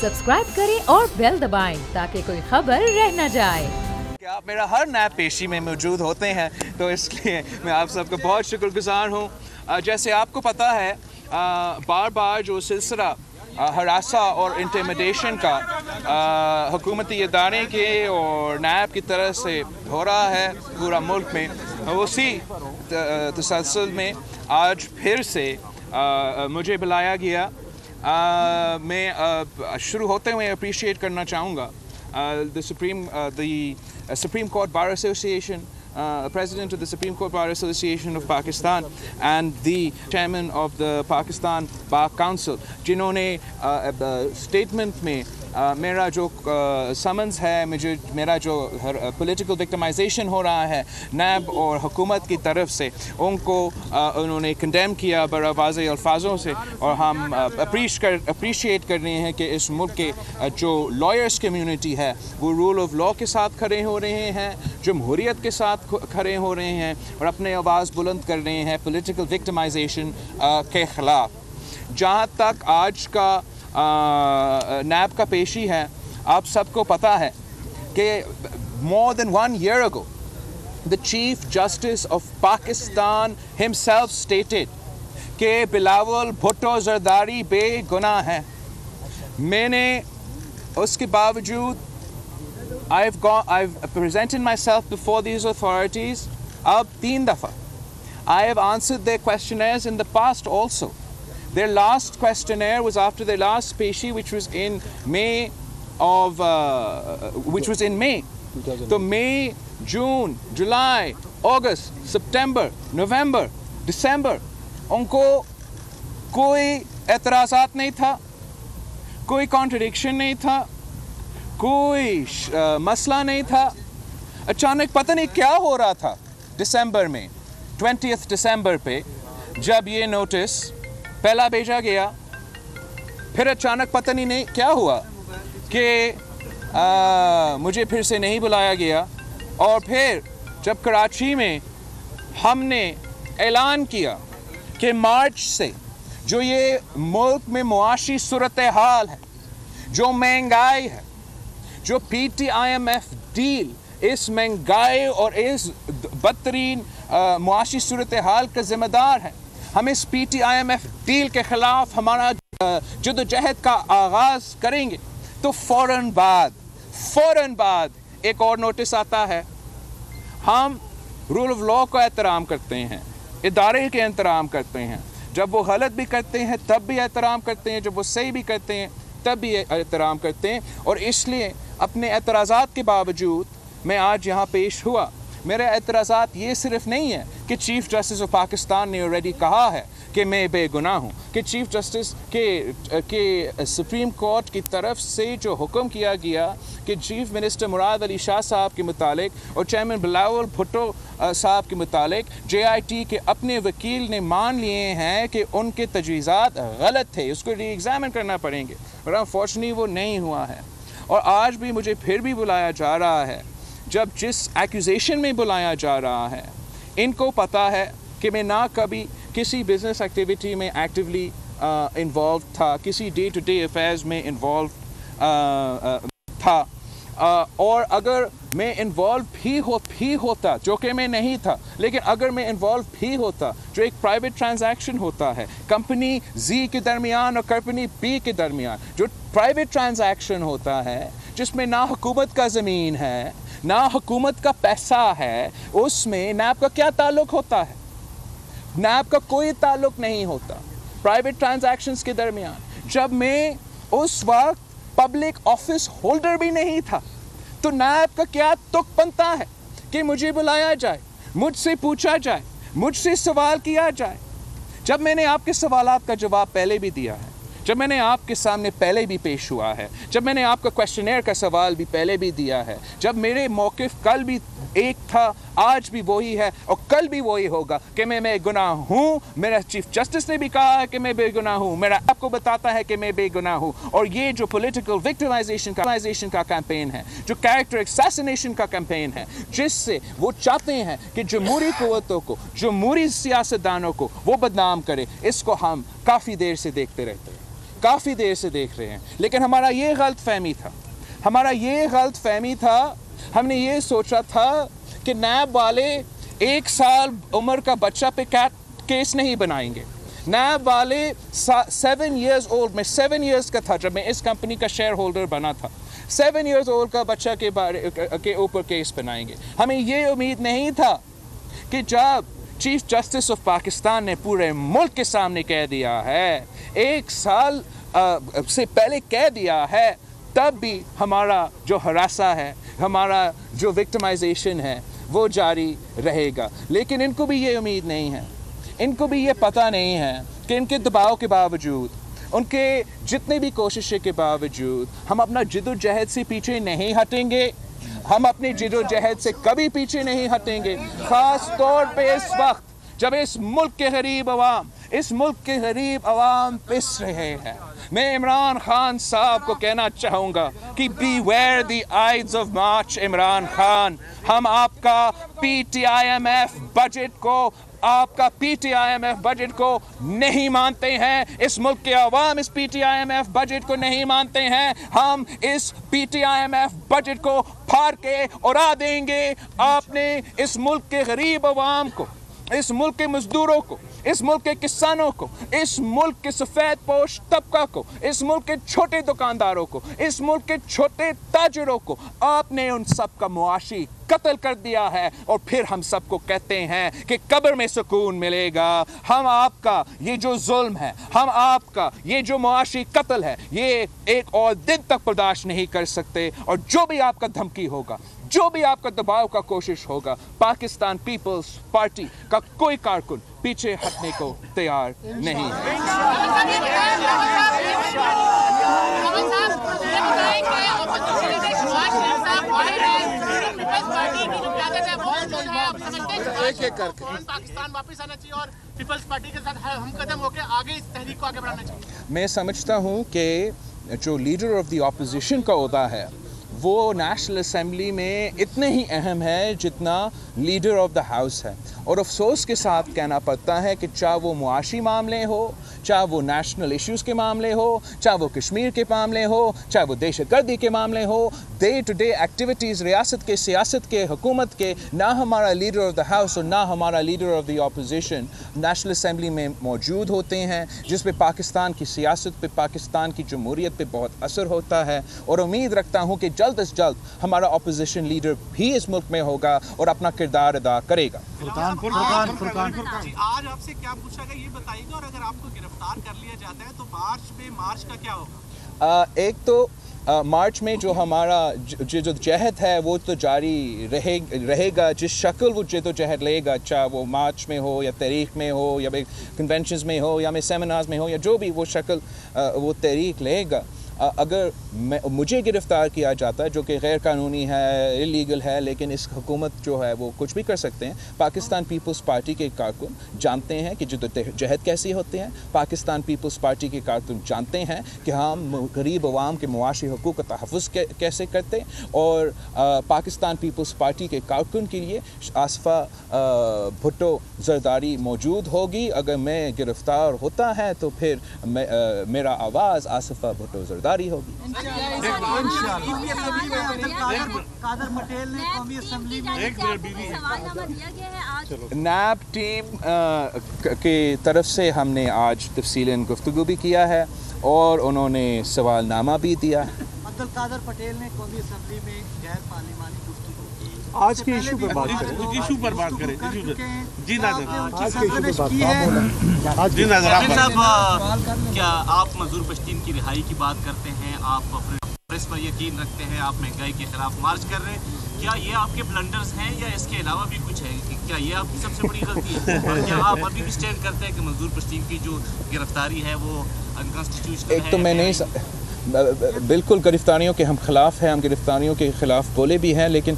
Subscribe करें और bell दबाएं ताकि कोई खबर रह न जाए। आप मेरा हर नैब पेशी में मौजूद होते हैं, तो इसलिए मैं आप सबको बहुत शुक्रगुजार हूँ। जैसे आपको पता है, बार बार जो सिलसिला हरासा और इंटिमिडेशन का हुकूमती इदारे के और नैब की तरफ से हो रहा है पूरा मुल्क में, उसी तसलसल में आज फिर से मुझे बुलाया गया। मैं शुरू होते हुए अप्रिशिएट करना चाहूँगा the Supreme Court Bar Association, President of the Supreme Court Bar Association of Pakistan and the Chairman of the Pakistan Bar Council, जिन्होंने statement में मेरा जो समन्स है, मेरा जो पॉलिटिकल विक्टिमाइजेशन हो रहा है नैब और हुकूमत की तरफ से, उनको उन्होंने कंडेम किया बड़ा वाज़ेह अल्फाजों से। और हम अप्रिशिएट कर रहे हैं कि इस मुल्क के जो लॉयर्स कम्युनिटी है वो रूल ऑफ लॉ के साथ खड़े हो रहे हैं, जमहूरियत के साथ खड़े हो रहे हैं और अपने आवाज़ बुलंद कर रहे हैं पॉलिटिकल विक्टिमाइजेशन के ख़िलाफ़। जहाँ तक आज का नैब का पेशी है, आप सबको पता है कि more than 1 year ago the Chief Justice of Pakistan himself stated कि बिलावल भुट्टो जरदारी बेगुनाह है। मैंने उसके बावजूद I've presented myself before these authorities अब 3 दफ़ा। I have answered their questionnaires in the past also. Their last questionnaire was after their last peshi, which was in May. So May, June, July, August, September, November, December, उनको कोई एतराज़ात नहीं था, कोई contradiction नहीं था, कोई मसला नहीं था। अचानक पता नहीं क्या हो रहा था दिसंबर में, 20th दिसंबर पे जब ये नोटिस पहला भेजा गया, फिर अचानक पता नहीं क्या हुआ कि मुझे फिर से नहीं बुलाया गया। और फिर जब कराची में हमने ऐलान किया कि मार्च से जो ये मुल्क में मुआशी सूरत हाल है, जो महंगाई है, जो PTIMF डील इस महंगाई और इस बदतरीन मुआशी सूरत हाल का ज़िम्मेदार है, हम इस PTIMF डील के ख़िलाफ़ हमारा जदोजहद का आगाज़ करेंगे, तो फ़ौरन बाद एक और नोटिस आता है। हम रूल ऑफ लॉ का एहतराम करते हैं, इदारे के एहतराम करते हैं, जब वो गलत भी करते हैं तब भी एहतराम करते हैं, जब वो सही भी करते हैं तब भी एहतराम करते हैं। और इसलिए अपने एतराज़ात के बावजूद मैं आज यहाँ पेश हुआ। मेरे एतराज़ात ये सिर्फ नहीं है कि चीफ़ जस्टिस ऑफ पाकिस्तान ने ऑलरेडी कहा है कि मैं बेगुनाह हूँ, कि चीफ़ जस्टिस के सुप्रीम कोर्ट की तरफ से जो हुक्म किया गया कि चीफ़ मिनिस्टर मुराद अली शाह साहब के मुतालिक और चेयरमैन बिलावल भुट्टो साहब के मुतालिक JIT के अपने वकील ने मान लिए हैं कि उनके तजवीज़ात गलत थे, उसको री एग्ज़ामिन करना पड़ेंगे। और अनफॉर्चुनेटली वो नहीं हुआ है। और आज भी मुझे फिर भी बुलाया जा रहा है। जब जिस एक्यूजेशन में बुलाया जा रहा है, इनको पता है कि मैं ना कभी किसी बिज़नेस एक्टिविटी में एक्टिवली इन्वॉल्व था, किसी डे टू डे अफेयर्स में इन्वॉल्व था। और अगर मैं इन्वॉल्व भी होता, जो कि मैं नहीं था, लेकिन अगर मैं इन्वॉल्व भी होता, जो एक प्राइवेट ट्रांजैक्शन होता है कंपनी Z के दरमियान और कंपनी B के दरमियान, जो प्राइवेट ट्रांजैक्शन होता है जिसमें ना हुकूमत का ज़मीन है ना हुकूमत का पैसा है, उसमें नैब का क्या ताल्लुक़ होता है? नैब का कोई ताल्लुक़ नहीं होता प्राइवेट ट्रांजैक्शंस के दरमियान। जब मैं उस वक्त पब्लिक ऑफिस होल्डर भी नहीं था, तो नैब का क्या तुक बनता है कि मुझे बुलाया जाए, मुझसे पूछा जाए, मुझसे सवाल किया जाए, जब मैंने आपके सवालात का जवाब पहले भी दिया है, जब मैंने आपके सामने पहले भी पेश हुआ है, जब मैंने आपका क्वेश्चनेयर का सवाल भी पहले भी दिया है, जब मेरे मौक़िफ़ कल भी एक था, आज भी वही है और कल भी वही होगा कि मैं बेगुनाह हूँ। मेरा चीफ जस्टिस ने भी कहा है कि मैं बेगुनाह हूँ, मेरा आपको बताता है कि मैं बेगुनाह हूँ। और ये जो पॉलिटिकल विक्टिमाइजेशन का कैंपेन है, जो कैरेक्टर असैसिनेशन का कैंपेन है, जिससे वो चाहते हैं कि जमहूरी क़ुव्वतों को, जमहूरी सियासतदानों को वो बदनाम करे, इसको हम काफ़ी देर से देखते रहते हैं। काफ़ी देर से देख रहे हैं, लेकिन हमारा ये गलत फहमी था, हमने ये सोचा था कि नैब वाले 1 साल उम्र का बच्चा पे केस नहीं बनाएंगे। नैब वाले 7 years old, मैं 7 years का था जब मैं इस कंपनी का शेयर होल्डर बना था, 7 years old का बच्चा के ऊपर केस बनाएंगे। हमें ये उम्मीद नहीं था कि जब चीफ जस्टिस ऑफ पाकिस्तान ने पूरे मुल्क के सामने कह दिया है, 1 साल से पहले कह दिया है, तब भी हमारा जो हरासा है, हमारा जो विक्टिमाइजेशन है वो जारी रहेगा। लेकिन इनको भी ये उम्मीद नहीं है, इनको भी ये पता नहीं है कि इनके दबाव के बावजूद, उनके जितने भी कोशिशें के बावजूद हम अपना जिद्दोजहद से पीछे नहीं हटेंगे। हम अपनी जिद्दोजहद से कभी पीछे नहीं हटेंगे, ख़ास तौर पे इस वक्त जब इस मुल्क के गरीब अवाम पिस रहे हैं। मैं इमरान खान साहब को कहना चाहूँगा कि beware the Ides of March Imran Khan, हम आपका PTIMF बजट को नहीं मानते हैं। इस मुल्क के अवाम इस PTIMF बजट को नहीं मानते हैं। हम इस PTIMF बजट को फाड़ के उड़ा देंगे। आपने इस मुल्क के गरीब अवाम को, इस मुल्क के मजदूरों को, इस मुल्क के किसानों को, इस मुल्क के सफ़ेद पोश तबका को, इस मुल्क के छोटे दुकानदारों को, इस मुल्क के छोटे ताजरों को आपने उन सब का मुआशी कत्ल कर दिया है। और फिर हम सबको कहते हैं कि कब्र में सुकून मिलेगा। हम आपका ये जो जुल्म है, हम आपका ये जो मुआशी कत्ल है, ये एक और दिन तक बर्दाश्त नहीं कर सकते। और जो भी आपका धमकी होगा, जो भी आपका दबाव का कोशिश होगा, पाकिस्तान पीपल्स पार्टी का कोई कारकुन पीछे हटने को तैयार नहीं है। पाकिस्तान वापस आना चाहिए और पीपल्स पार्टी के साथ हम कदम होकर आगे इस तहरीक को आगे बढ़ाना चाहिए। मैं समझता हूँ कि जो लीडर ऑफ द ऑपोजिशन का ओहदा है वो नेशनल असेंबली में इतने ही अहम है जितना लीडर ऑफ द हाउस है। और अफसोस के साथ कहना पड़ता है कि चाहे वो मुआशी मामले हो, चाहे वो नेशनल इश्यूज़ के मामले हो, चाहे वो कश्मीर के मामले हो, चाहे वो दहशतगर्दी के मामले हो, डे टू डे एक्टिविटीज़ रियासत के, सियासत के, हुकूमत के, ना हमारा लीडर ऑफ द हाउस और ना हमारा leader of the opposition national assembly में मौजूद होते हैं, जिस पे पाकिस्तान की सियासत पे, पाकिस्तान की जमहूरियत पे बहुत असर होता है। और उम्मीद रखता हूँ कि जल्द अज जल्द हमारा ऑपोजिशन लीडर भी इस मुल्क में होगा और अपना किरदार अदा करेगा। आज आपसे क्या पूछा गया ये बताइएगा, और अगर आपको गिरफ्तार कर लिया जाता है तो मार्च का क्या होगा? एक तो मार्च में जो हमारा जो जहद है वो तो जारी रहेगा। जिस शक्ल वो जहद लेगा, चाहे वो मार्च में हो या तहरीक में हो या कन्वेंशंस में हो या में सेमिनार्स में हो या जो भी वो शक्ल वो तहरीक लेगा, अगर मुझे गिरफ़्तार किया जाता है जो कि गैर कानूनी है, इलीगल है, लेकिन इस हुकूमत जो है वो कुछ भी कर सकते हैं। पाकिस्तान पीपल्स पार्टी के कारकुन जानते हैं कि जद्दोजहद कैसे होते हैं। पाकिस्तान पीपल्स पार्टी के कारकुन जानते हैं कि हम गरीब अवाम के मुआशी हुकूक का तहफ़्फ़ुज़ कैसे करते हैं। और पाकिस्तान पीपल्स पार्टी के कारकुन के लिए आसिफा भुट्टो ज़रदारी मौजूद होगी। अगर मैं गिरफ़्तार होता है तो फिर मेरा आवाज़ आसिफा भुट्टो ज़रदारी होगी। नैब टीम की तरफ से हमने आज तफसीलन गुफ्तगू भी किया है और उन्होंने सवालनामा भी दिया। अब्दुल कादर पटेल ने कौमी असेंबली में गैर पार्लिमानी गुफ्तगू की। आज के इशू पर बात करें। जी नाज़र, आज के इशू पर बात। जी नाज़र साहब, क्या आप मंजूर पश्तीन की रिहाई की बात करते हैं? आप प्रेस पर यकीन रखते हैं? आप महंगाई के खिलाफ मार्च कर रहे हैं, क्या ये आपके ब्लंडर्स हैं या इसके अलावा भी कुछ है? क्या ये आपकी सबसे बड़ी गलती है? और क्या आप अभी भी स्टैंड करते हैं कि मंजूर पश्तीन की जो गिरफ्तारी है वो अनकॉन्स्टिट्यूशनल है? एक तो मैं नहीं बिल्कुल गिरफ्तारियों के हम ख़िलाफ़ हैं, हम गिरफ्तारियों के ख़िलाफ़ बोले भी हैं, लेकिन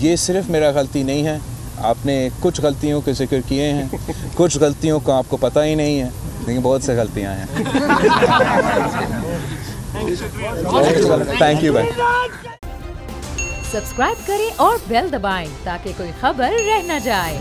ये सिर्फ मेरा गलती नहीं है। आपने कुछ गलतियों के जिक्र किए हैं, कुछ गलतियों का आपको पता ही नहीं है, लेकिन बहुत से गलतियां हैं। थैंक यू भाई। सब्सक्राइब करें और बेल दबाएं ताकि कोई खबर रह न जाए।